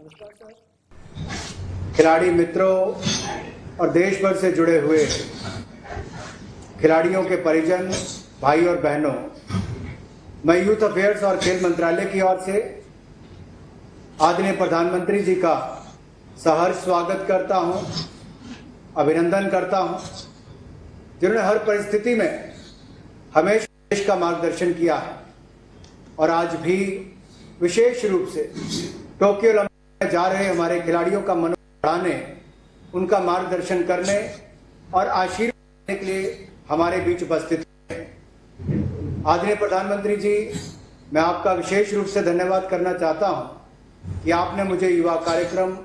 नमस्कार सर। खिलाड़ी मित्रों और देश भर से जुड़े हुए खिलाड़ियों के परिजन, भाई और बहनों, मैं यूथ अफेयर्स और खेल मंत्रालय की ओर से आदरणीय प्रधानमंत्री जी का सहर्ष स्वागत करता हूं, अभिनंदन करता हूं, जिन्होंने हर परिस्थिति में हमेशा देश का मार्गदर्शन किया है और आज भी विशेष रूप से टोक्यो ओलंपिक में जा रहे हमारे खिलाड़ियों का मनोबल बढ़ाने, उनका मार्गदर्शन करने और आशीर्वाद देने के लिए हमारे बीच उपस्थित हैं। आदरणीय प्रधानमंत्री जी, मैं आपका विशेष रूप से धन्यवाद करना चाहता हूं कि आपने मुझे युवा कार्यक्रम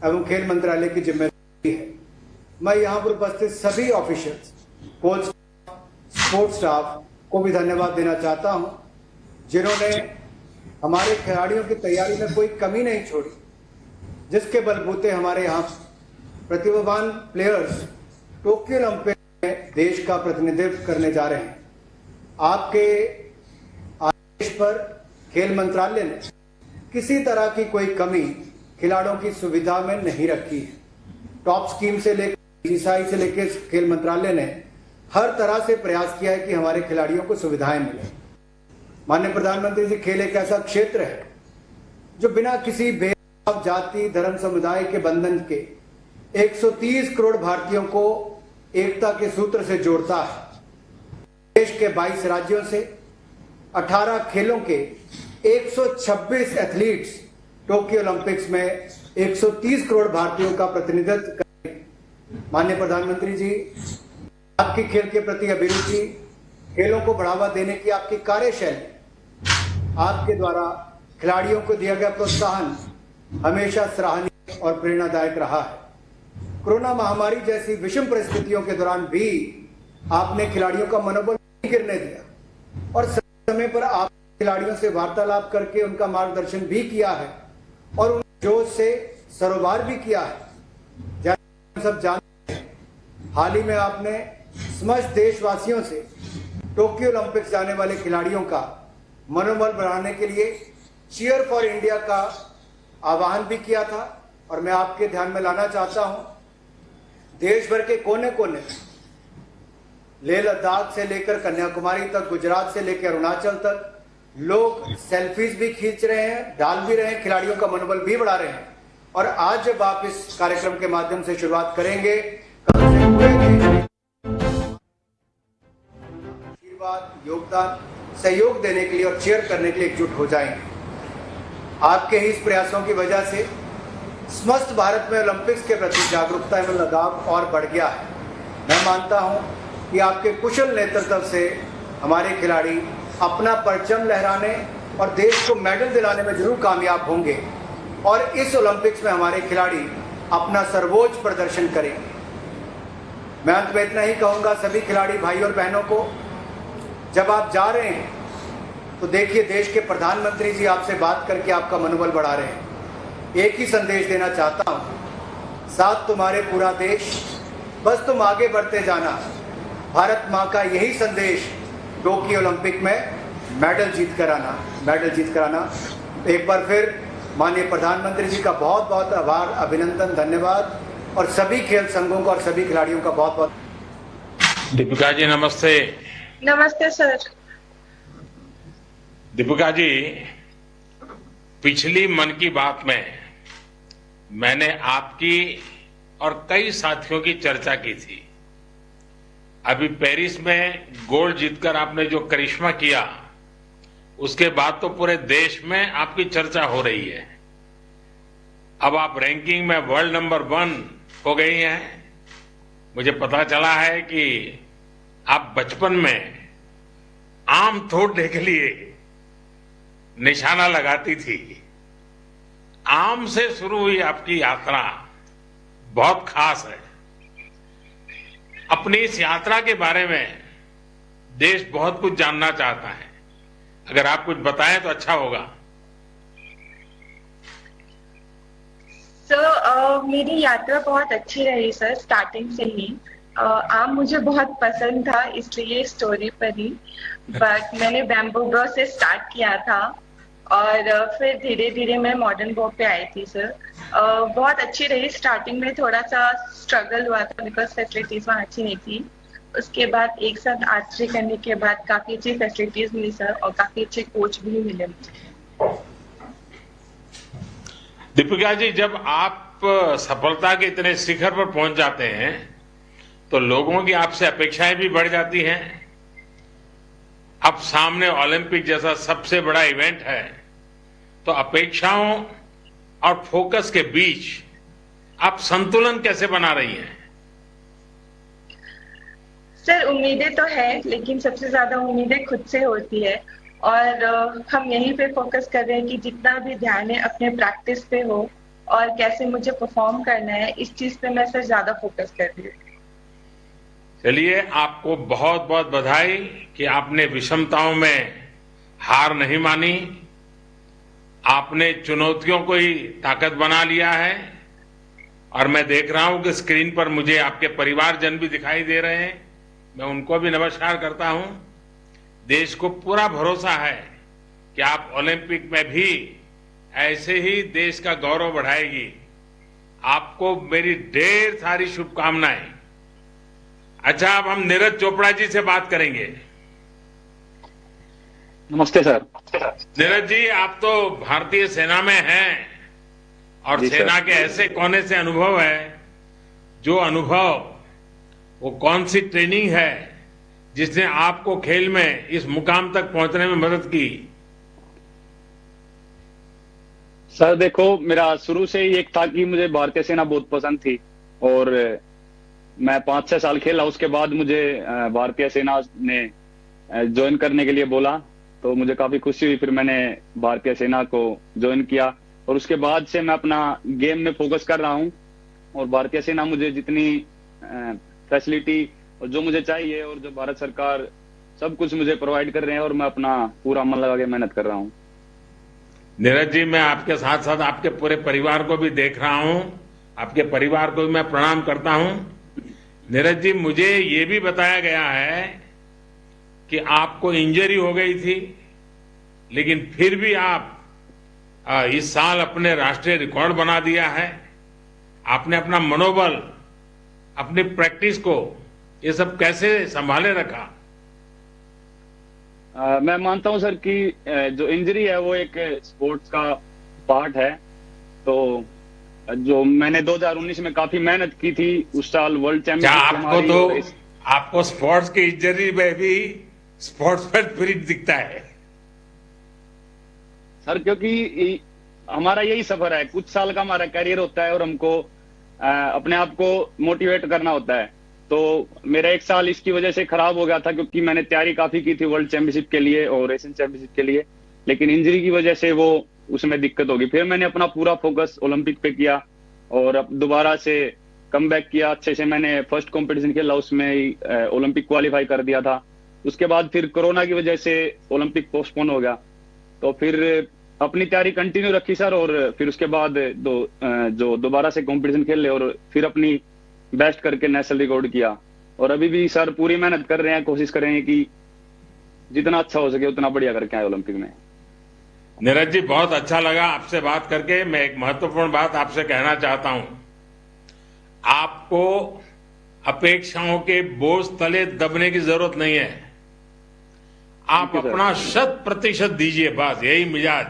एवं खेल मंत्रालय की जिम्मेदारी दी है। मैं यहाँ पर उपस्थित सभी ऑफिशियल्स, कोच, स्पोर्ट्स स्टाफ को भी धन्यवाद देना चाहता हूं, जिन्होंने हमारे खिलाड़ियों की तैयारी में कोई कमी नहीं छोड़ी, जिसके बलबूते हमारे यहाँ प्रतिभावान प्लेयर्स टोक्यो ओलंपिक में देश का प्रतिनिधित्व करने जा रहे हैं। आपके आदेश पर खेल मंत्रालय ने किसी तरह की कोई कमी खिलाड़ियों की सुविधा में नहीं रखी है। टॉप स्कीम से लेकर जीसाई से लेकर खेल मंत्रालय ने हर तरह से प्रयास किया है कि हमारे खिलाड़ियों को सुविधाएं मिले। माननीय प्रधानमंत्री जी, खेल एक ऐसा क्षेत्र है जो बिना किसी भेदभाव, जाति, धर्म, समुदाय के बंधन के 130 करोड़ भारतीयों को एकता के सूत्र से जोड़ता है। देश के 22 राज्यों से 18 खेलों के 126 एथलीट्स टोक्यो ओलंपिक्स में 130 करोड़ भारतीयों का प्रतिनिधित्व करेंगे। माननीय प्रधानमंत्री जी, आपकी खेल के प्रति अभिरुचि, खेलों को बढ़ावा देने की आपकी कार्यशैली, आपके द्वारा खिलाड़ियों को दिया गया प्रोत्साहन हमेशा सराहनीय और प्रेरणादायक रहा है। कोरोना महामारी जैसी विषम परिस्थितियों के दौरान भी आपने खिलाड़ियों का मनोबल नहीं गिरने दिया और समय पर आप खिलाड़ियों से वार्तालाप करके उनका मार्गदर्शन भी किया है और उन जोश से सरोकार भी किया है। जैसे हम सब जानते हैं, हाल ही में आपने समस्त देशवासियों से टोक्यो ओलंपिक्स जाने वाले खिलाड़ियों का मनोबल बढ़ाने के लिए चीयर फॉर इंडिया का आह्वान भी किया था और मैं आपके ध्यान में लाना चाहता हूं, देश भर के कोने कोने, लेह लद्दाख से लेकर कन्याकुमारी तक, गुजरात से लेकर अरुणाचल तक लोग सेल्फीज भी खींच रहे हैं, डाल भी रहे हैं, खिलाड़ियों का मनोबल भी बढ़ा रहे हैं। और आज जब आप इस कार्यक्रम के माध्यम से शुरुआत करेंगे, कल से पूरे देश आशीर्वाद, योगदान, सहयोग देने के लिए और चेयर करने के लिए एकजुट हो जाएंगे। आपके ही इस प्रयासों की वजह से समस्त भारत में ओलंपिक्स के प्रति जागरूकता एवं लगाव और बढ़ गया है। मैं मानता हूं कि आपके कुशल नेतृत्व से हमारे खिलाड़ी अपना परचम लहराने और देश को मेडल दिलाने में जरूर कामयाब होंगे और इस ओलंपिक्स में हमारे खिलाड़ी अपना सर्वोच्च प्रदर्शन करेंगे। मैं अंत में इतना ही कहूंगा सभी खिलाड़ी भाई और बहनों को, जब आप जा रहे हैं तो देखिए, देश के प्रधानमंत्री जी आपसे बात करके आपका मनोबल बढ़ा रहे हैं। एक ही संदेश देना चाहता हूं, साथ तुम्हारे पूरा देश, बस तुम आगे बढ़ते जाना। भारत मां का यही संदेश टोक्यो ओलंपिक में मेडल जीत कर आना। एक बार फिर माननीय प्रधानमंत्री जी का बहुत बहुत आभार, अभिनंदन, धन्यवाद और सभी खेल संघों का और सभी खिलाड़ियों का बहुत बहुत। दीपिका जी नमस्ते। नमस्ते सर। दीपिका जी, पिछली मन की बात में मैंने आपकी और कई साथियों की चर्चा की थी। अभी पेरिस में गोल्ड जीतकर आपने जो करिश्मा किया, उसके बाद तो पूरे देश में आपकी चर्चा हो रही है। अब आप रैंकिंग में वर्ल्ड नंबर 1 हो गई हैं। मुझे पता चला है कि आप बचपन में आम तोड़ने के लिए निशाना लगाती थी। आम से शुरू हुई आपकी यात्रा बहुत खास है। अपनी इस यात्रा के बारे में देश बहुत कुछ जानना चाहता है। अगर आप कुछ बताएं तो अच्छा होगा। सर, मेरी यात्रा बहुत अच्छी रही सर, स्टार्टिंग से ही। आम मुझे बहुत पसंद था, इसलिए स्टोरी पर ही। बट मैंने बैम्बू ब्रो से स्टार्ट किया था और फिर धीरे धीरे मैं मॉडर्न वॉक पे आई थी सर। बहुत अच्छी रही। स्टार्टिंग में थोड़ा सा स्ट्रगल हुआ था बिकॉज फैसिलिटीज वहाँ अच्छी नहीं थी। उसके बाद एक साथ आर्चरी करने के बाद काफी अच्छी फैसिलिटीज मिली सर, और काफी अच्छे कोच भी मिले मुझे। दीपिका जी, जब आप सफलता के इतने शिखर पर पहुंच जाते हैं तो लोगों की आपसे अपेक्षाएं भी बढ़ जाती हैं। अब सामने ओलंपिक जैसा सबसे बड़ा इवेंट है, तो अपेक्षाओं और फोकस के बीच आप संतुलन कैसे बना रही हैं? सर उम्मीदें तो है, लेकिन सबसे ज्यादा उम्मीदें खुद से होती है। और हम यहीं पे फोकस कर रहे हैं कि जितना भी ध्यान है अपने प्रैक्टिस पे हो, और कैसे मुझे परफॉर्म करना है, इस चीज पे मैं सर ज्यादा फोकस कर रही हूँ। चलिए, आपको बहुत बहुत बधाई कि आपने विषमताओं में हार नहीं मानी। आपने चुनौतियों को ही ताकत बना लिया है। और मैं देख रहा हूं कि स्क्रीन पर मुझे आपके परिवारजन भी दिखाई दे रहे हैं। मैं उनको भी नमस्कार करता हूं। देश को पूरा भरोसा है कि आप ओलंपिक में भी ऐसे ही देश का गौरव बढ़ाएगी। आपको मेरी ढेर सारी शुभकामनाएं। अच्छा, अब हम नीरज चोपड़ा जी से बात करेंगे। नमस्ते सर। नीरज जी, आप तो भारतीय सेना में हैं और जी सेना सर। के ऐसे कौन से अनुभव है, जो अनुभव, वो कौन सी ट्रेनिंग है जिसने आपको खेल में इस मुकाम तक पहुंचने में मदद की? सर देखो, मेरा शुरू से ही एक था कि मुझे भारतीय सेना बहुत पसंद थी, और मैं 5-6 साल खेला। उसके बाद मुझे भारतीय सेना ने ज्वाइन करने के लिए बोला, तो मुझे काफी खुशी हुई। फिर मैंने भारतीय सेना को ज्वाइन किया, और उसके बाद से मैं अपना गेम में फोकस कर रहा हूं। और भारतीय सेना मुझे जितनी फैसिलिटी और जो मुझे चाहिए, और जो भारत सरकार सब कुछ मुझे प्रोवाइड कर रहे हैं, और मैं अपना पूरा मन लगा के मेहनत कर रहा हूँ। नीरज जी, मैं आपके साथ साथ आपके पूरे परिवार को भी देख रहा हूं। आपके परिवार को भी मैं प्रणाम करता हूं। नीरज जी, मुझे ये भी बताया गया है कि आपको इंजरी हो गई थी, लेकिन फिर भी आप इस साल अपने राष्ट्रीय रिकॉर्ड बना दिया है। आपने अपना मनोबल, अपनी प्रैक्टिस को, ये सब कैसे संभाले रखा? मैं मानता हूं सर कि जो इंजरी है वो एक स्पोर्ट्स का पार्ट है। तो जो मैंने 2019 में काफी मेहनत की थी, उस साल वर्ल्ड चैंपियनशिप हमारी, और आपको स्पोर्ट्स की इंजरी में भी स्पोर्ट्स पर स्पिरिट दिखता है सर, क्योंकि हमारा यही सफर है। कुछ साल का हमारा करियर होता है, और हमको अपने आप को मोटिवेट करना होता है। तो मेरा एक साल इसकी वजह से खराब हो गया था, क्योंकि मैंने तैयारी काफी की थी वर्ल्ड चैंपियनशिप के लिए और एशियन चैंपियनशिप के लिए, लेकिन इंजरी की वजह से वो उसमें दिक्कत होगी। फिर मैंने अपना पूरा फोकस ओलंपिक पे किया, और अब दोबारा से कम बैक किया अच्छे से। मैंने फर्स्ट कंपटीशन खेला, उसमें ही ओलंपिक क्वालिफाई कर दिया था। उसके बाद फिर कोरोना की वजह से ओलंपिक पोस्टपोन हो गया, तो फिर अपनी तैयारी कंटिन्यू रखी सर। और फिर उसके बाद जो दोबारा से कंपटीशन खेल ले, और फिर अपनी बेस्ट करके नेशनल रिकॉर्ड किया। और अभी भी सर पूरी मेहनत कर रहे हैं, कोशिश कर रहे हैं कि जितना अच्छा हो सके उतना बढ़िया करके आए ओलंपिक में। नीरज जी, बहुत अच्छा लगा आपसे बात करके। मैं एक महत्वपूर्ण बात आपसे कहना चाहता हूं। आपको अपेक्षाओं के बोझ तले दबने की जरूरत नहीं है। आप अपना 100% दीजिए, बस यही मिजाज,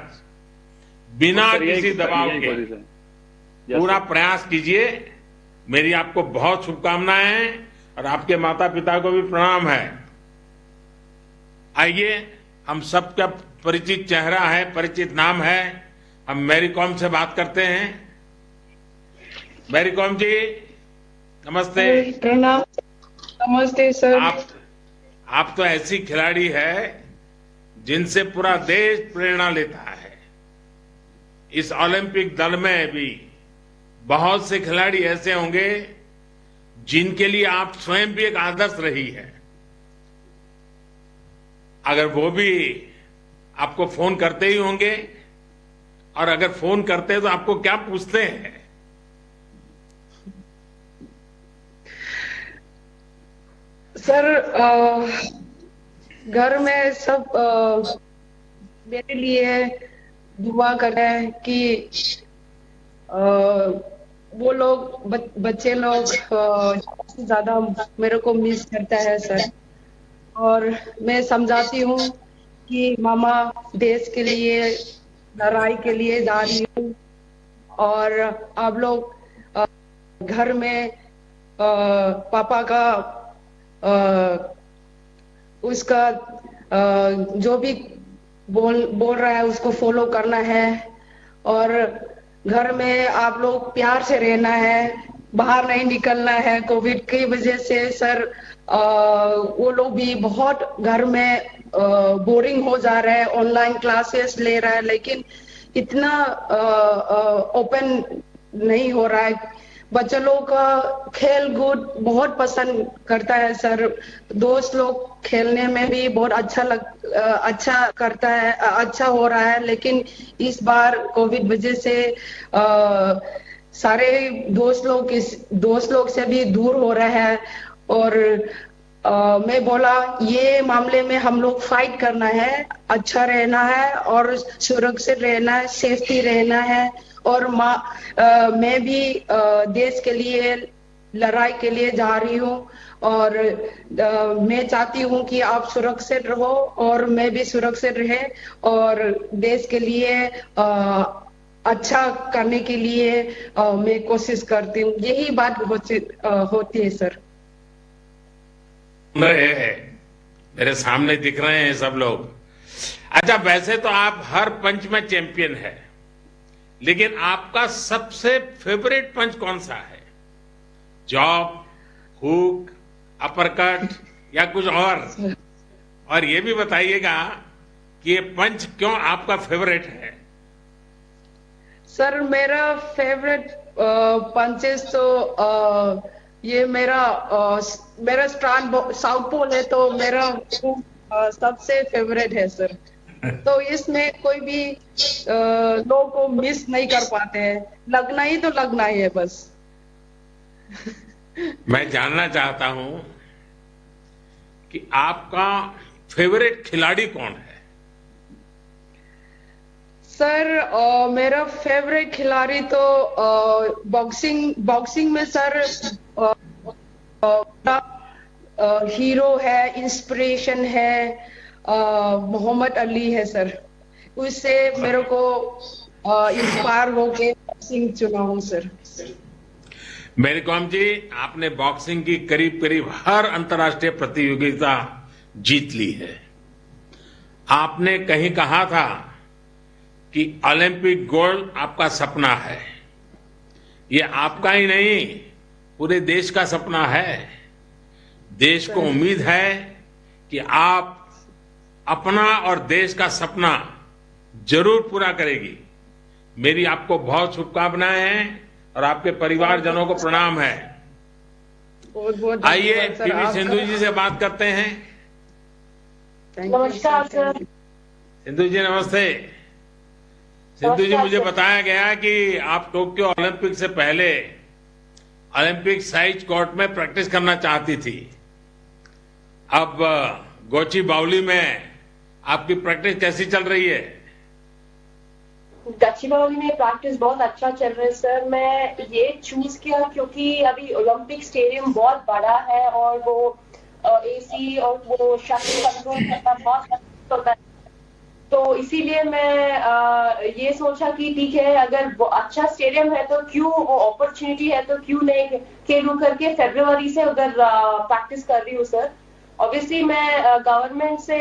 बिना किसी दबाव के पूरा प्रयास कीजिए। मेरी आपको बहुत शुभकामनाएं हैं, और आपके माता पिता को भी प्रणाम है। आइए, हम सबका परिचित चेहरा है, परिचित नाम है, हम मैरी कॉम से बात करते हैं। मैरी कॉम जी, नमस्ते। प्रणाम। नमस्ते सर। आप तो ऐसी खिलाड़ी है जिनसे पूरा देश प्रेरणा लेता है। इस ओलंपिक दल में भी बहुत से खिलाड़ी ऐसे होंगे जिनके लिए आप स्वयं भी एक आदर्श रही है। अगर वो भी आपको फोन करते ही होंगे, और अगर फोन करते हैं तो आपको क्या पूछते हैं? सर घर में सब मेरे लिए दुआ कर रहे हैं कि अ, वो लोग बच्चे लोग ज्यादा मेरे को मिस करता है सर। और मैं समझाती हूँ कि मामा देश के लिए लड़ाई के लिए जा रही हूँ, और आप लोग घर में पापा का उसका जो भी बोल रहा है उसको फॉलो करना है, और घर में आप लोग प्यार से रहना है, बाहर नहीं निकलना है कोविड की वजह से सर। वो लोग भी बहुत घर में बोरिंग हो जा रहा है, ऑनलाइन क्लासेस ले रहा है, लेकिन इतना ओपन नहीं हो रहा है। बच्चे लोग का खेल कूद बहुत पसंद करता है सर। दोस्त लोग खेलने में भी बहुत अच्छा करता है, अच्छा हो रहा है, लेकिन इस बार कोविड वजह से सारे दोस्त लोग से भी दूर हो रहे हैं। और मैं बोला ये मामले में हम लोग फाइट करना है, अच्छा रहना है और सुरक्षित रहना है, सेफ्टी रहना है। और मैं भी देश के लिए लड़ाई के लिए जा रही हूँ, और मैं चाहती हूँ कि आप सुरक्षित रहो और मैं भी सुरक्षित रहे, और देश के लिए अच्छा करने के लिए मैं कोशिश करती हूँ। यही बात होती है सर। मेरे सामने दिख रहे हैं सब लोग। अच्छा, वैसे तो आप हर पंच में चैंपियन है, लेकिन आपका सबसे फेवरेट पंच कौन सा है? जॉब, हुक, अपरकट या कुछ और ये भी बताइएगा कि ये पंच क्यों आपका फेवरेट है? सर मेरा फेवरेट पंचेस तो ये मेरा स्ट्रांग साउथ पोल है, तो मेरा सबसे फेवरेट है सर। तो इसमें कोई भी लोग को मिस नहीं कर पाते हैं, लगना ही तो लगना ही है बस। मैं जानना चाहता हूं कि आपका फेवरेट खिलाड़ी कौन है? सर मेरा फेवरेट खिलाड़ी तो बॉक्सिंग में सर हीरो है, इंस्पिरेशन है, मोहम्मद अली है सर। उससे मेरे को इंस्पायर होके बॉक्सिंग चुना हूँ सर। मेरी कॉम जी, आपने बॉक्सिंग की करीब करीब हर अंतर्राष्ट्रीय प्रतियोगिता जीत ली है। आपने कहीं कहा था कि ओलंपिक गोल्ड आपका सपना है। ये आपका ही नहीं, पूरे देश का सपना है। देश को उम्मीद है कि आप अपना और देश का सपना जरूर पूरा करेगी। मेरी आपको बहुत शुभकामनाएं हैं और आपके परिवारजनों को प्रणाम है। बहुत आइए पीवी सिंधु जी से बात करते हैं। नमस्कार सर। सिंधु जी नमस्ते। सिंधु जी, मुझे बताया गया कि आप टोक्यो ओलंपिक से पहले ओलंपिक साइज कोर्ट में प्रैक्टिस करना चाहती थी। अब गोची बावली में आपकी प्रैक्टिस कैसी चल रही है? गच्चीबावली में प्रैक्टिस बहुत अच्छा चल रहा है सर। मैं ये चूज किया क्योंकि अभी ओलंपिक स्टेडियम बहुत बड़ा है और वो एसी और वो शटल कंट्रोल करना बहुत होता है, तो इसीलिए मैं ये सोचा कि ठीक है, अगर वो अच्छा स्टेडियम है तो क्यों, वो अपॉर्चुनिटी है तो क्यों नहीं खेलूं करके फरवरी से उधर प्रैक्टिस कर रही हूँ सर। ऑब्वियसली मैं गवर्नमेंट से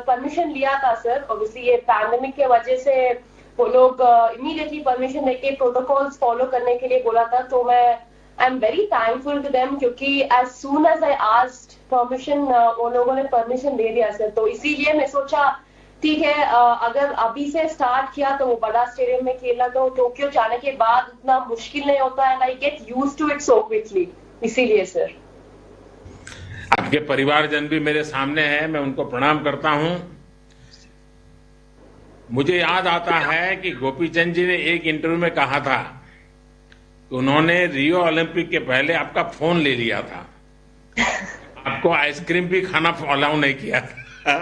परमिशन लिया था सर। ऑब्वियसली ये पैंडेमिक के वजह से वो लोग इमीडिएटली परमिशन लेके प्रोटोकॉल्स फॉलो करने के लिए बोला था, तो मैं I am very thankful to them क्योंकि as soon as I asked permission उन लोगों ने परमिशन दे दिया सर। तो इसीलिए मैं सोचा ठीक है, अगर अभी से स्टार्ट किया तो वो बड़ा स्टेडियम में खेलना तो टोक्यो जाने के बाद उतना मुश्किल नहीं होता है, I get used to it so quickly, इसीलिए सर। आपके परिवारजन भी मेरे सामने हैं, मैं उनको प्रणाम करता हूं। मुझे याद आता है कि गोपीचंद जी ने एक इंटरव्यू में कहा था कि उन्होंने रियो ओलंपिक के पहले आपका फोन ले लिया था, आपको आइसक्रीम भी खाना अलाउ नहीं किया था।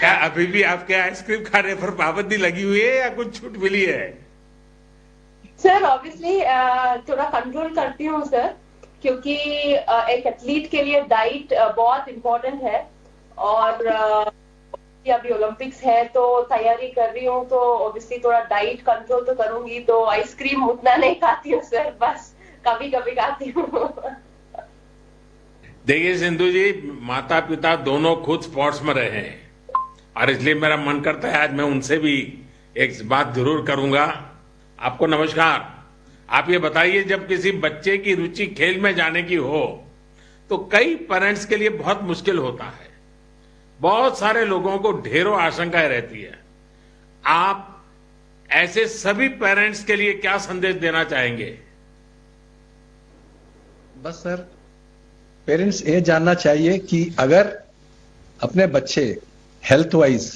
क्या अभी भी आपके आइसक्रीम खाने पर पाबंदी लगी हुई है या कुछ छूट मिली है? सर ऑब्वियसली थोड़ा कंट्रोल करती हूँ सर, क्योंकि एक एथलीट के लिए डाइट बहुत इम्पोर्टेंट है। और अभी ओलंपिक्स है तो तैयारी कर रही हूँ, तो ऑब्वियसली थोड़ा डाइट कंट्रोल तो करूंगी। तो आइसक्रीम उतना नहीं खाती हूँ सर, बस कभी कभी खाती हूँ। देखिए सिंधु जी, माता पिता दोनों खुद स्पोर्ट्स में रहे हैं और इसलिए मेरा मन करता है आज मैं उनसे भी एक बात जरूर करूंगा। आपको नमस्कार। आप ये बताइए, जब किसी बच्चे की रुचि खेल में जाने की हो तो कई पेरेंट्स के लिए बहुत मुश्किल होता है। बहुत सारे लोगों को ढेरों आशंकाएं रहती है। आप ऐसे सभी पेरेंट्स के लिए क्या संदेश देना चाहेंगे? बस सर, पेरेंट्स ये जानना चाहिए कि अगर अपने बच्चे हेल्थ वाइज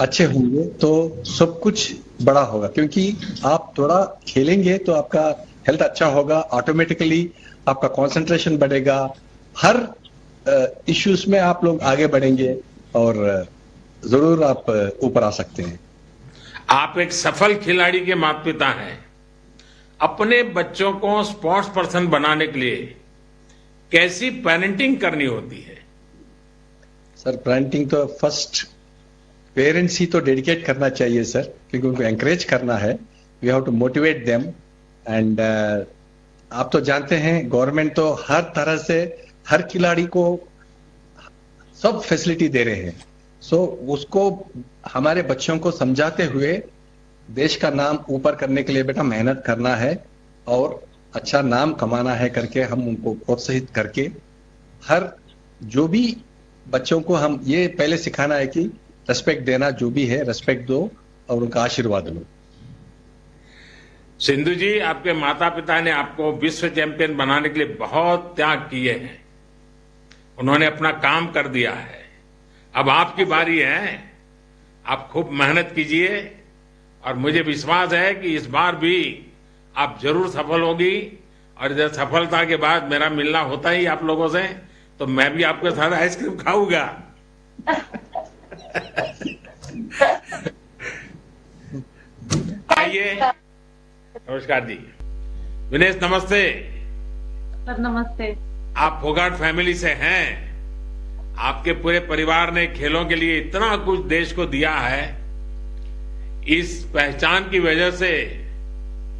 अच्छे होंगे तो सब कुछ बड़ा होगा, क्योंकि आप थोड़ा खेलेंगे तो आपका हेल्थ अच्छा होगा, ऑटोमेटिकली आपका कंसंट्रेशन बढ़ेगा, हर इश्यूज में आप लोग आगे बढ़ेंगे और जरूर आप ऊपर आ सकते हैं। आप एक सफल खिलाड़ी के माता पिता हैं। अपने बच्चों को स्पोर्ट्स पर्सन बनाने के लिए कैसी पेरेंटिंग करनी होती है? सर पेरेंटिंग तो फर्स्ट पेरेंट्स ही तो डेडिकेट करना चाहिए सर, क्योंकि उनको एंकरेज करना है। We have to motivate them and आप तो जानते हैं गवर्नमेंट तो हर तरह से हर खिलाड़ी को सब फैसिलिटी दे रहे हैं। सो उसको हमारे बच्चों को समझाते हुए देश का नाम ऊपर करने के लिए बेटा मेहनत करना है और अच्छा नाम कमाना है करके हम उनको प्रोत्साहित करके हर जो भी बच्चों को हम ये पहले सिखाना है कि रेस्पेक्ट देना, जो भी है रेस्पेक्ट दो और उनका आशीर्वाद लो। सिंधु जी, आपके माता पिता ने आपको विश्व चैंपियन बनाने के लिए बहुत त्याग किए हैं। उन्होंने अपना काम कर दिया है। अब आपकी बारी है। आप खूब मेहनत कीजिए और मुझे विश्वास है कि इस बार भी आप जरूर सफल होगी। और जब सफलता के बाद मेरा मिलना होता ही आप लोगों से, तो मैं भी आपके साथ आइसक्रीम खाऊंगा। आइए। नमस्कार जी। विनेश नमस्ते। सर नमस्ते। आप फोगाट फैमिली से हैं। आपके पूरे परिवार ने खेलों के लिए इतना कुछ देश को दिया है। इस पहचान की वजह से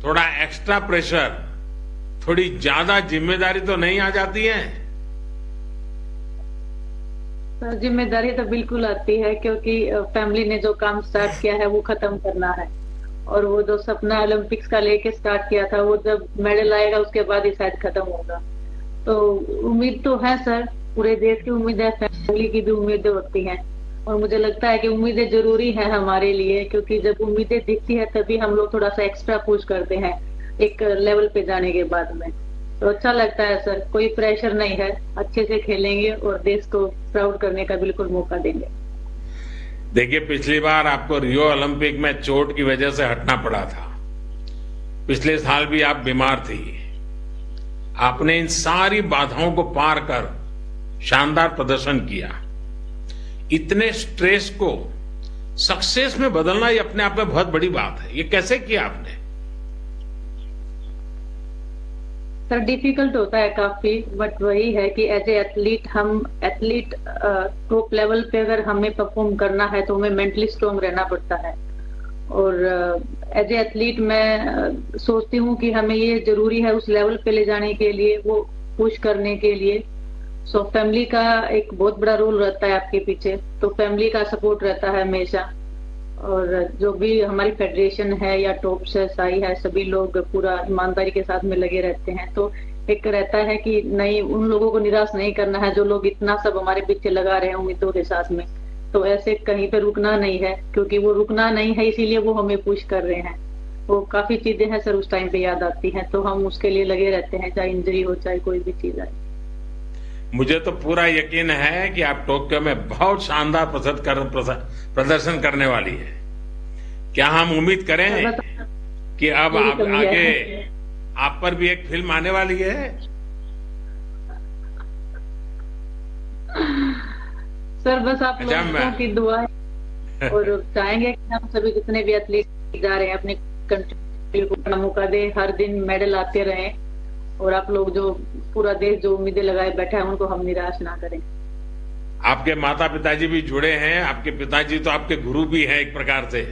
थोड़ा एक्स्ट्रा प्रेशर, थोड़ी ज्यादा जिम्मेदारी तो नहीं आ जाती है? सर जिम्मेदारी तो बिल्कुल आती है, क्योंकि फैमिली ने जो काम स्टार्ट किया है वो खत्म करना है। और वो जो सपना ओलंपिक्स का लेके स्टार्ट किया था, वो जब मेडल आएगा उसके बाद ही शायद खत्म होगा। तो उम्मीद तो है सर, पूरे देश की उम्मीद है, फैमिली की भी उम्मीदें होती हैं। और मुझे लगता है कि उम्मीदें जरूरी है हमारे लिए, क्योंकि जब उम्मीदें दिखती है तभी हम लोग थोड़ा सा एक्स्ट्रा पुश करते हैं एक लेवल पे जाने के बाद में। तो अच्छा लगता है सर, कोई प्रेशर नहीं है, अच्छे से खेलेंगे और देश को प्राउड करने का बिल्कुल मौका देंगे। देखिए, पिछली बार आपको रियो ओलंपिक में चोट की वजह से हटना पड़ा था। पिछले साल भी आप बीमार थी। आपने इन सारी बाधाओं को पार कर शानदार प्रदर्शन किया। इतने स्ट्रेस को सक्सेस में बदलना ये अपने आप में बहुत बड़ी बात है। ये कैसे किया आपने? सर डिफिकल्ट होता है काफी, बट वही है कि एज ए एथलीट, हम एथलीट टॉप लेवल पे अगर हमें परफॉर्म करना है तो हमें मेंटली स्ट्रांग रहना पड़ता है। और एज ए एथलीट मैं सोचती हूँ कि हमें ये जरूरी है उस लेवल पे ले जाने के लिए, वो पुश करने के लिए। सो फैमिली का एक बहुत बड़ा रोल रहता है आपके पीछे, तो फैमिली का सपोर्ट रहता है हमेशा। और जो भी हमारी फेडरेशन है या टॉप से साई है, सभी लोग पूरा ईमानदारी के साथ में लगे रहते हैं। तो एक रहता है कि नहीं, उन लोगों को निराश नहीं करना है जो लोग इतना सब हमारे पीछे लगा रहे हैं उम्मीदों के साथ में। तो ऐसे कहीं पे रुकना नहीं है, क्योंकि वो रुकना नहीं है इसीलिए वो हमें पुश कर रहे हैं। वो काफी चीजें हैं सर उस टाइम पे याद आती हैं, तो हम उसके लिए लगे रहते हैं, चाहे इंजरी हो चाहे कोई भी चीज आए। मुझे तो पूरा यकीन है कि आप टोक्यो में बहुत शानदार प्रदर्शन करने वाली है। क्या हम उम्मीद करें कि अब आप आगे आप पर भी एक फिल्म आने वाली है? सर बस आप अच्छा, लोगों की दुआ है और चाहेंगे कि हम सभी जितने भी एथलीट जा रहे हैं अपने कंट्री को अपना मौका दें, हर दिन मेडल आते रहें और आप लोग जो पूरा देश जो उम्मीदें लगाए बैठा है उनको हम निराश ना करें। आपके माता पिताजी भी जुड़े हैं, आपके पिताजी तो आपके गुरु भी हैं एक प्रकार से।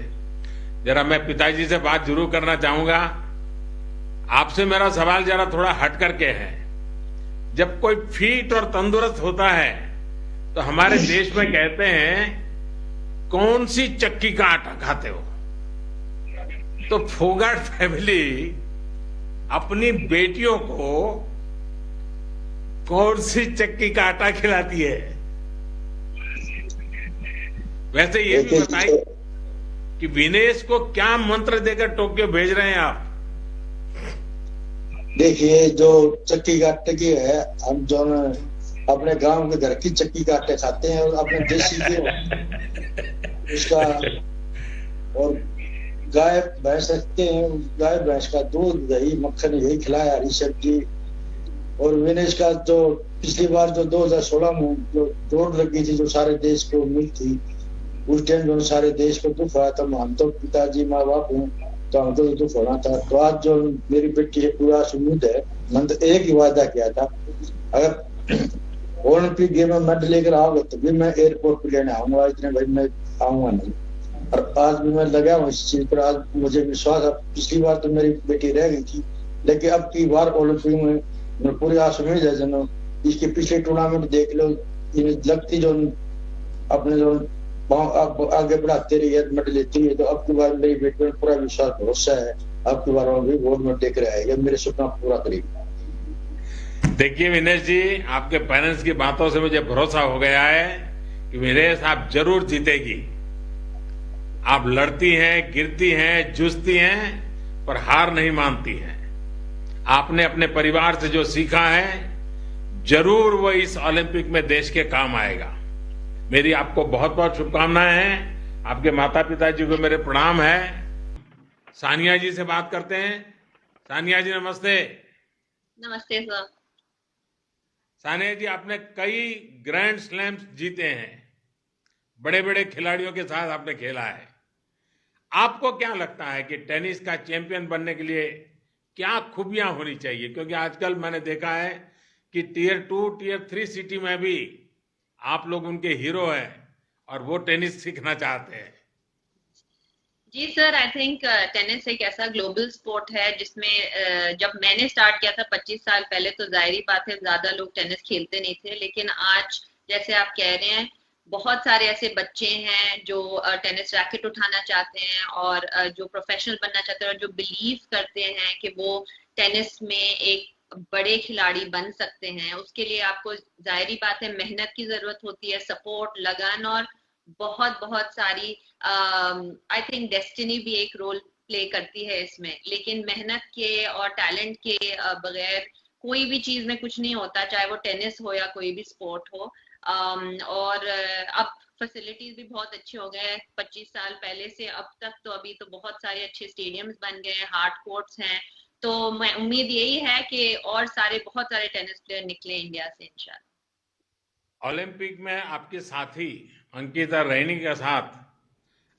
जरा मैं पिताजी से बात जरूर करना चाहूंगा। आपसे मेरा सवाल जरा थोड़ा हट करके है। जब कोई फिट और तंदुरुस्त होता है तो हमारे देश में कहते हैं कौन सी चक्की का आटा खाते हो, तो फोगाट फैमिली अपनी बेटियों को कौन सी चक्की का आटा खिलाती है? वैसे ये भी बताइए कि विनेश को क्या मंत्र देकर टोक्यो भेज रहे हैं आप? देखिए, जो चक्की का आटे की है, हम जो अपने गांव के घर की चक्की का आटे खाते हैं और अपने देसी के उसका, और गाय भैंस रखते हैं, गाय भैंस का दूध दही मक्खन यही खिलाया, हरी सब्जी। और विनेश का जो पिछली बार जो 2016 में जो दौड़ लगी थी, जो सारे देश को उम्मीद थी, उस टाइम जो सारे देश को दुख हुआ था, हम तो पिताजी माँ बाप हूँ तो हमको तो दुख होना था। तो आज जो मेरी बेटी है पूरा उम्मीद है, मैंने तो एक ही वादा किया था, अगर ओलंपिक गेम में मेडल लेकर आओगे तो भी मैं एयरपोर्ट पे लेने आऊंगा, इतने भाई मैं आऊंगा नहीं। और आज भी मैं लगा हूँ इस चीज पर। आज मुझे विश्वास है, पिछली बार तो मेरी बेटी रह गई थी, लेकिन अब की बार ओलंपिक में पूरी आस उम्मीद है। जनो इसके पिछले टूर्नामेंट देख लो, लगती जो अपने जो आगे बढ़ाते रही है, मेडल लेती है, तो अब की बार मेरी बेटी में पूरा विश्वास भरोसा है, अब की बार भी गोल्ड मेडल लेकर आएगा, मेरे सपना पूरा करेगी। देखिए विनेश जी, आपके पेरेंट्स की बातों से मुझे भरोसा हो गया है कि विनेश आप जरूर जीतेगी। आप लड़ती हैं, गिरती हैं, जूझती हैं, पर हार नहीं मानती हैं। आपने अपने परिवार से जो सीखा है, जरूर वो इस ओलंपिक में देश के काम आएगा। मेरी आपको बहुत बहुत शुभकामनाएं हैं। आपके माता पिताजी को मेरे प्रणाम है। सानिया जी से बात करते हैं। सानिया जी नमस्ते। नमस्ते सर। सानिया जी, आपने कई ग्रैंड स्लैम्स जीते हैं, बड़े बड़े खिलाड़ियों के साथ आपने खेला है। आपको क्या लगता है कि टेनिस का चैंपियन बनने के लिए क्या खूबियां होनी चाहिए? क्योंकि आजकल मैंने देखा है कि टियर 2, टियर 3 सिटी में भी आप लोग उनके हीरो हैं और वो टेनिस सीखना चाहते हैं। जी सर, आई थिंक टेनिस एक ऐसा ग्लोबल स्पोर्ट है जिसमें जब मैंने स्टार्ट किया था 25 साल पहले, तो जाहिर बात है ज्यादा लोग टेनिस खेलते नहीं थे। लेकिन आज जैसे आप कह रहे हैं, बहुत सारे ऐसे बच्चे हैं जो टेनिस रैकेट उठाना चाहते हैं और जो प्रोफेशनल बनना चाहते हैं और जो बिलीव करते हैं कि वो टेनिस में एक बड़े खिलाड़ी बन सकते हैं। उसके लिए आपको जाहिर बात है मेहनत की जरूरत होती है, सपोर्ट, लगन और बहुत बहुत सारी आई थिंक डेस्टिनी भी एक रोल प्ले करती है इसमें। लेकिन मेहनत के और टैलेंट के बगैर कोई भी चीज में कुछ नहीं होता, चाहे वो टेनिस हो या कोई भी स्पोर्ट हो। और अब फैसिलिटीज भी बहुत अच्छे हो गए हैं 25 साल पहले से अब तक। तो अभी तो बहुत सारे अच्छे स्टेडियम्स बन गए हैं, हार्ड कोर्ट्स हैं। तो मैं उम्मीद यही है कि और सारे बहुत सारे टेनिस प्लेयर निकले इंडिया से इंशाल्लाह। ओलंपिक में आपके साथी अंकिता रैनी के साथ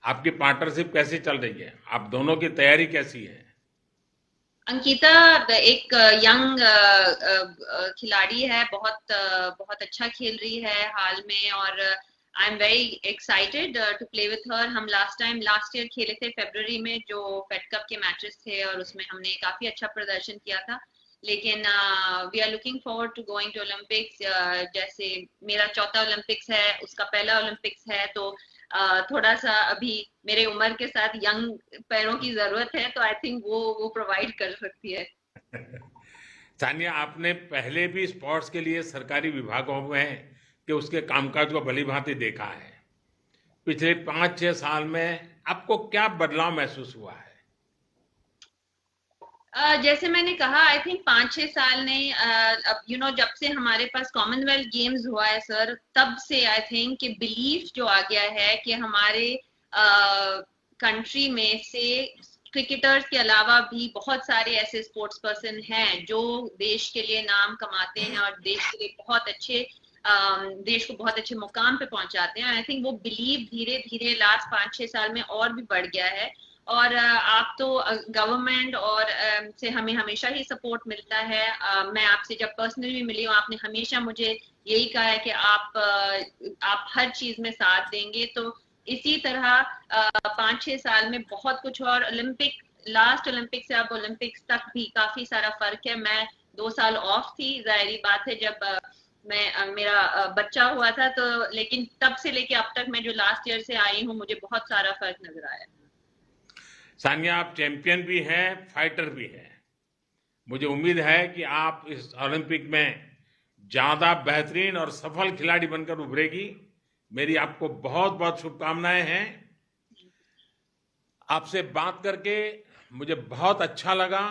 आपकी पार्टनरशिप कैसी चल रही है? आप दोनों की तैयारी कैसी है? अंकिता एक यंग खिलाड़ी है, बहुत अच्छा खेल रही है हाल में और I am very excited to play with her. हम लास्ट ईयर खेले थे फरवरी में, जो फेड कप के मैचेस थे और उसमें हमने काफी अच्छा प्रदर्शन किया था। लेकिन we are looking forward to going to Olympics. जैसे मेरा चौथा ओलंपिक्स है, उसका पहला ओलंपिक्स है, तो थोड़ा सा अभी मेरे उम्र के साथ यंग पैरों की जरूरत है, तो आई थिंक वो प्रोवाइड कर सकती है। सानिया, आपने पहले भी स्पोर्ट्स के लिए सरकारी विभागों में कि उसके कामकाज को भलीभांति देखा है। पिछले 5-6 साल में आपको क्या बदलाव महसूस हुआ है? जैसे मैंने कहा, आई थिंक 5-6 साल ने अब जब से हमारे पास कॉमनवेल्थ गेम्स हुआ है सर, तब से आई थिंक कि बिलीफ जो आ गया है कि हमारे कंट्री में से क्रिकेटर्स के अलावा भी बहुत सारे ऐसे स्पोर्ट्स पर्सन हैं जो देश के लिए नाम कमाते हैं और देश के लिए बहुत अच्छे देश को बहुत अच्छे मुकाम पे पहुंचाते हैं। आई थिंक वो बिलीव धीरे धीरे लास्ट 5-6 साल में और भी बढ़ गया है। और आप तो गवर्नमेंट और से हमें हमेशा ही सपोर्ट मिलता है। मैं आपसे जब पर्सनली मिली हूँ, आपने हमेशा मुझे यही कहा है कि आप हर चीज में साथ देंगे। तो इसी तरह 5-6 साल में बहुत कुछ, और लास्ट ओलंपिक से अब ओलंपिक्स तक भी काफी सारा फर्क है। मैं 2 साल ऑफ थी, जाहिर बात है, जब मेरा बच्चा हुआ था, तो लेकिन तब से लेके अब तक मैं जो लास्ट ईयर से आई हूँ, मुझे बहुत सारा फर्क नजर आया। सानिया, आप चैंपियन भी हैं, फाइटर भी हैं। मुझे उम्मीद है कि आप इस ओलंपिक में ज्यादा बेहतरीन और सफल खिलाड़ी बनकर उभरेगी। मेरी आपको बहुत बहुत शुभकामनाएं हैं। आपसे बात करके मुझे बहुत अच्छा लगा।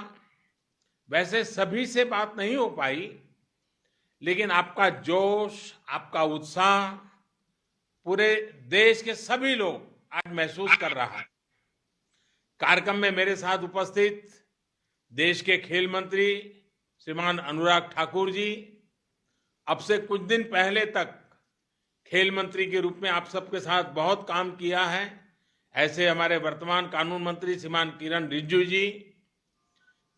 वैसे सभी से बात नहीं हो पाई, लेकिन आपका जोश, आपका उत्साह पूरे देश के सभी लोग आज महसूस कर रहा है। कार्यक्रम में मेरे साथ उपस्थित देश के खेल मंत्री श्रीमान अनुराग ठाकुर जी, अब से कुछ दिन पहले तक खेल मंत्री के रूप में आप सबके साथ बहुत काम किया है। ऐसे हमारे वर्तमान कानून मंत्री श्रीमान किरण रिजिजू जी,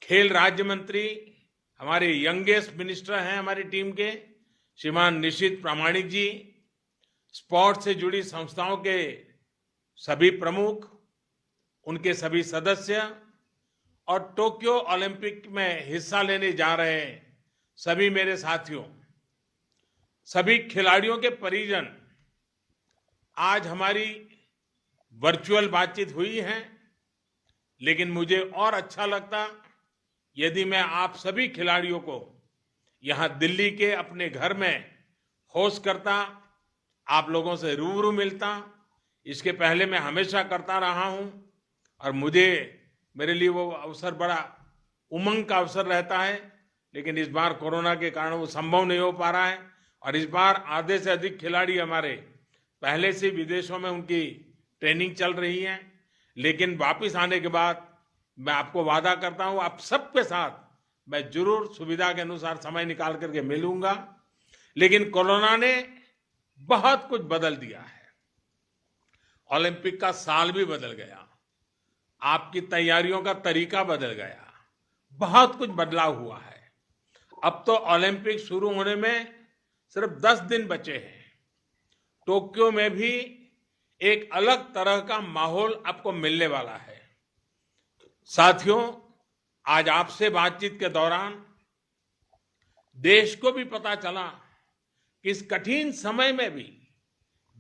खेल राज्य मंत्री, हमारे यंगेस्ट मिनिस्टर हैं हमारी टीम के श्रीमान निशित प्रामाणिक जी, स्पोर्ट्स से जुड़ी संस्थाओं के सभी प्रमुख, उनके सभी सदस्य, और टोक्यो ओलंपिक में हिस्सा लेने जा रहे सभी मेरे साथियों, सभी खिलाड़ियों के परिजन। आज हमारी वर्चुअल बातचीत हुई है, लेकिन मुझे और अच्छा लगता यदि मैं आप सभी खिलाड़ियों को यहां दिल्ली के अपने घर में होस्ट करता, आप लोगों से रूबरू मिलता। इसके पहले मैं हमेशा करता रहा हूं, और मेरे लिए वो अवसर बड़ा उमंग का अवसर रहता है, लेकिन इस बार कोरोना के कारण वो संभव नहीं हो पा रहा है। और इस बार आधे से अधिक खिलाड़ी हमारे पहले से विदेशों में उनकी ट्रेनिंग चल रही है, लेकिन वापस आने के बाद मैं आपको वादा करता हूं, आप सबके साथ मैं जरूर सुविधा के अनुसार समय निकाल करके मिलूंगा। लेकिन कोरोना ने बहुत कुछ बदल दिया है। ओलंपिक का साल भी बदल गया, आपकी तैयारियों का तरीका बदल गया, बहुत कुछ बदलाव हुआ है। अब तो ओलंपिक शुरू होने में सिर्फ 10 दिन बचे हैं। टोक्यो में भी एक अलग तरह का माहौल आपको मिलने वाला है। साथियों, आज आपसे बातचीत के दौरान देश को भी पता चला कि इस कठिन समय में भी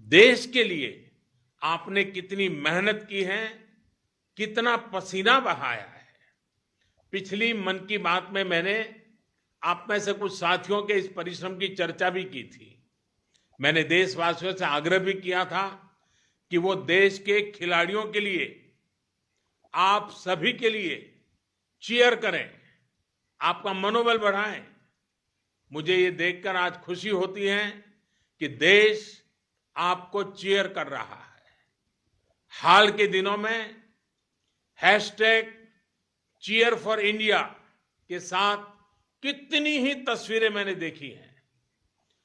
देश के लिए आपने कितनी मेहनत की है, कितना पसीना बहाया है। पिछली मन की बात में मैंने आप में से कुछ साथियों के इस परिश्रम की चर्चा भी की थी। मैंने देशवासियों से आग्रह भी किया था कि वो देश के खिलाड़ियों के लिए, आप सभी के लिए चीयर करें, आपका मनोबल बढ़ाएं। मुझे ये देखकर आज खुशी होती है कि देश आपको चीयर कर रहा है। हाल के दिनों में #Cheer4India के साथ कितनी ही तस्वीरें मैंने देखी हैं।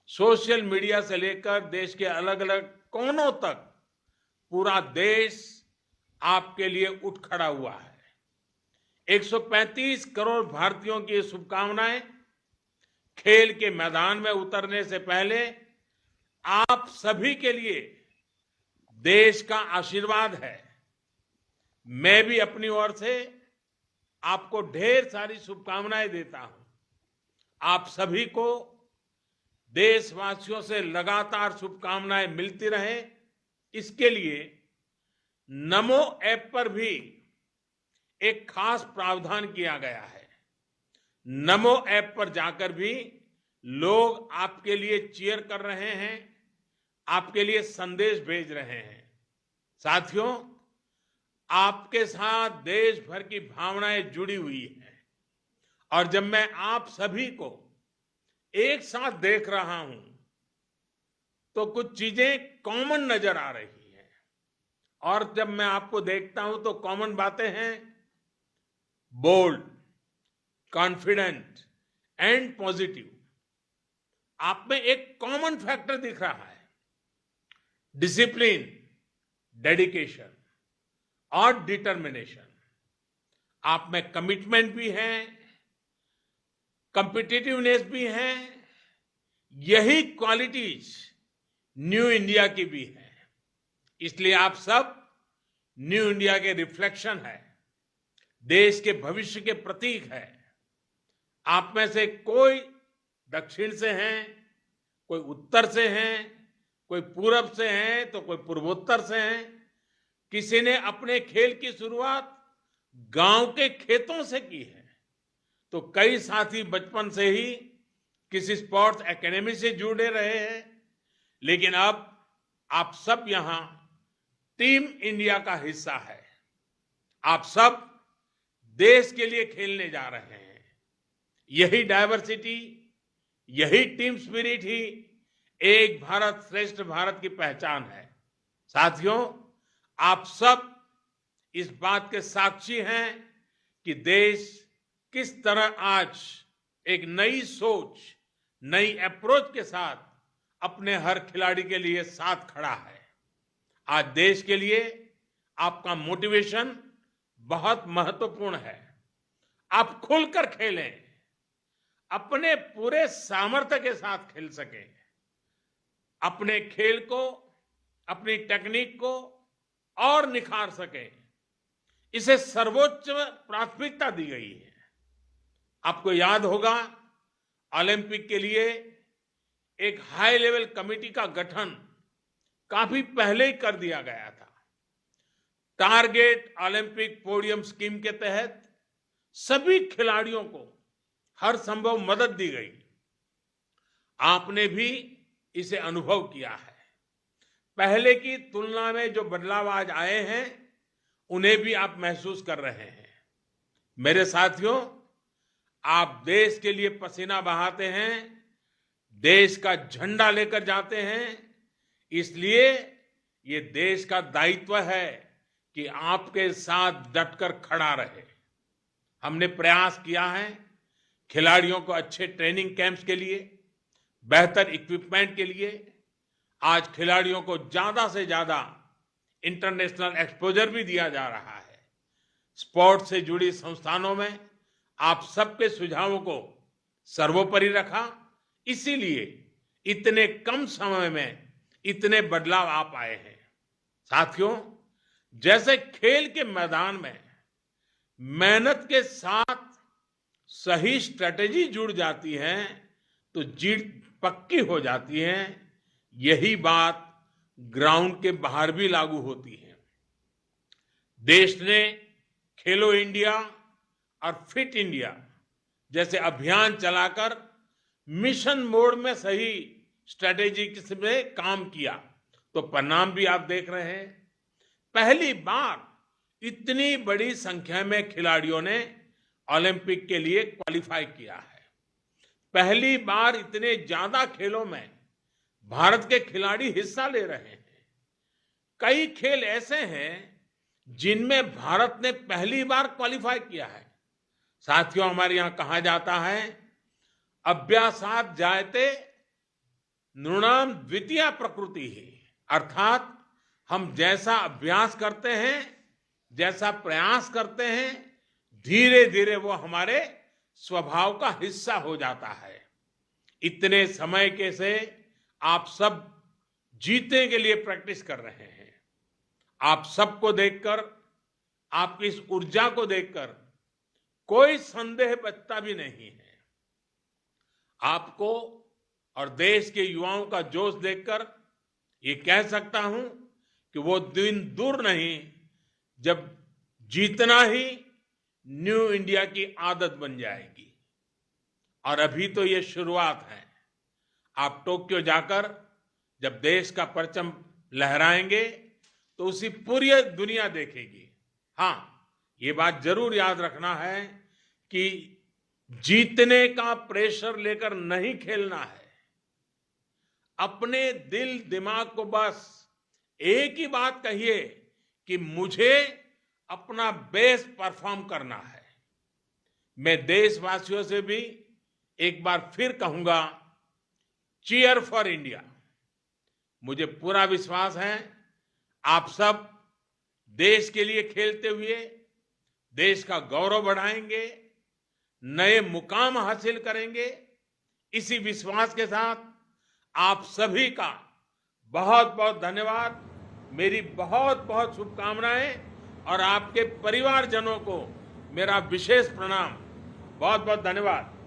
सोशल मीडिया से लेकर देश के अलग अलग कोनों तक पूरा देश आपके लिए उठ खड़ा हुआ है। 135 करोड़ भारतीयों की शुभकामनाएं खेल के मैदान में उतरने से पहले आप सभी के लिए देश का आशीर्वाद है। मैं भी अपनी ओर से आपको ढेर सारी शुभकामनाएं देता हूं। आप सभी को देशवासियों से लगातार शुभकामनाएं मिलती रहे, इसके लिए नमो ऐप पर भी एक खास प्रावधान किया गया है। नमो ऐप पर जाकर भी लोग आपके लिए चीयर कर रहे हैं, आपके लिए संदेश भेज रहे हैं। साथियों, आपके साथ देश भर की भावनाएं जुड़ी हुई हैं, और जब मैं आप सभी को एक साथ देख रहा हूं तो कुछ चीजें कॉमन नजर आ रही हैं। और जब मैं आपको देखता हूं तो कॉमन बातें हैं, बोल्ड, कॉन्फिडेंट एंड पॉजिटिव। आप में एक कॉमन फैक्टर दिख रहा है, डिसिप्लिन, डेडिकेशन और डिटर्मिनेशन। आप में कमिटमेंट भी है, कॉम्पिटिटिवनेस भी है। यही क्वालिटीज न्यू इंडिया की भी है। इसलिए आप सब न्यू इंडिया के रिफ्लेक्शन है, देश के भविष्य के प्रतीक है। आप में से कोई दक्षिण से हैं, कोई उत्तर से हैं, कोई पूरब से हैं, तो कोई पूर्वोत्तर से हैं। किसी ने अपने खेल की शुरुआत गांव के खेतों से की है, तो कई साथी बचपन से ही किसी स्पोर्ट्स एकेडमी से जुड़े रहे हैं। लेकिन अब आप सब यहां टीम इंडिया का हिस्सा है। आप सब देश के लिए खेलने जा रहे हैं। यही डायवर्सिटी, यही टीम स्पिरिट ही एक भारत श्रेष्ठ भारत की पहचान है। साथियों, आप सब इस बात के साक्षी हैं कि देश किस तरह आज एक नई सोच, नई अप्रोच के साथ अपने हर खिलाड़ी के लिए साथ खड़ा है। आज देश के लिए आपका मोटिवेशन बहुत महत्वपूर्ण है। आप खुलकर खेलें, अपने पूरे सामर्थ्य के साथ खेल सकें, अपने खेल को, अपनी टेक्निक को और निखार सकें। इसे सर्वोच्च प्राथमिकता दी गई है। आपको याद होगा, ओलंपिक के लिए एक हाई लेवल कमेटी का गठन काफी पहले ही कर दिया गया था। टारगेट ओलंपिक पोडियम स्कीम के तहत सभी खिलाड़ियों को हर संभव मदद दी गई। आपने भी इसे अनुभव किया है। पहले की तुलना में जो बदलाव आज आए हैं, उन्हें भी आप महसूस कर रहे हैं। मेरे साथियों, आप देश के लिए पसीना बहाते हैं, देश का झंडा लेकर जाते हैं। इसलिए ये देश का दायित्व है कि आपके साथ डटकर खड़ा रहे। हमने प्रयास किया है खिलाड़ियों को अच्छे ट्रेनिंग कैंप्स के लिए, बेहतर इक्विपमेंट के लिए। आज खिलाड़ियों को ज्यादा से ज्यादा इंटरनेशनल एक्सपोजर भी दिया जा रहा है। स्पोर्ट्स से जुड़ी संस्थानों में आप सबके सुझावों को सर्वोपरि रखा, इसीलिए इतने कम समय में इतने बदलाव आ पाए हैं। साथियों, जैसे खेल के मैदान में मेहनत के साथ सही स्ट्रेटेजी जुड़ जाती है तो जीत पक्की हो जाती है। यही बात ग्राउंड के बाहर भी लागू होती है। देश ने खेलो इंडिया और फिट इंडिया जैसे अभियान चलाकर मिशन मोड में सही स्ट्रेटेजी में काम किया, तो परिणाम भी आप देख रहे हैं। पहली बार इतनी बड़ी संख्या में खिलाड़ियों ने ओलंपिक के लिए क्वालिफाई किया है। पहली बार इतने ज्यादा खेलों में भारत के खिलाड़ी हिस्सा ले रहे हैं। कई खेल ऐसे हैं जिनमें भारत ने पहली बार क्वालिफाई किया है। साथियों, हमारे यहां कहा जाता है, अभ्यासात जायते नृणाम द्वितीया प्रकृति ही, अर्थात हम जैसा अभ्यास करते हैं, जैसा प्रयास करते हैं, धीरे धीरे वो हमारे स्वभाव का हिस्सा हो जाता है। इतने समय के से आप सब जीतने के लिए प्रैक्टिस कर रहे हैं। आप सबको देखकर, आपकी इस ऊर्जा को देखकर कोई संदेह बचता भी नहीं है। आपको और देश के युवाओं का जोश देखकर ये कह सकता हूं कि वो दिन दूर नहीं जब जीतना ही न्यू इंडिया की आदत बन जाएगी। और अभी तो ये शुरुआत है। आप टोक्यो जाकर जब देश का परचम लहराएंगे तो उसी पूरी दुनिया देखेगी। हाँ, ये बात जरूर याद रखना है कि जीतने का प्रेशर लेकर नहीं खेलना है। अपने दिल दिमाग को बस एक ही बात कहिए कि मुझे अपना बेस्ट परफॉर्म करना है। मैं देशवासियों से भी एक बार फिर कहूंगा, चीयर फॉर इंडिया। मुझे पूरा विश्वास है आप सब देश के लिए खेलते हुए देश का गौरव बढ़ाएंगे, नए मुकाम हासिल करेंगे। इसी विश्वास के साथ आप सभी का बहुत बहुत धन्यवाद, मेरी बहुत बहुत शुभकामनाएं और आपके परिवारजनों को मेरा विशेष प्रणाम। बहुत बहुत धन्यवाद।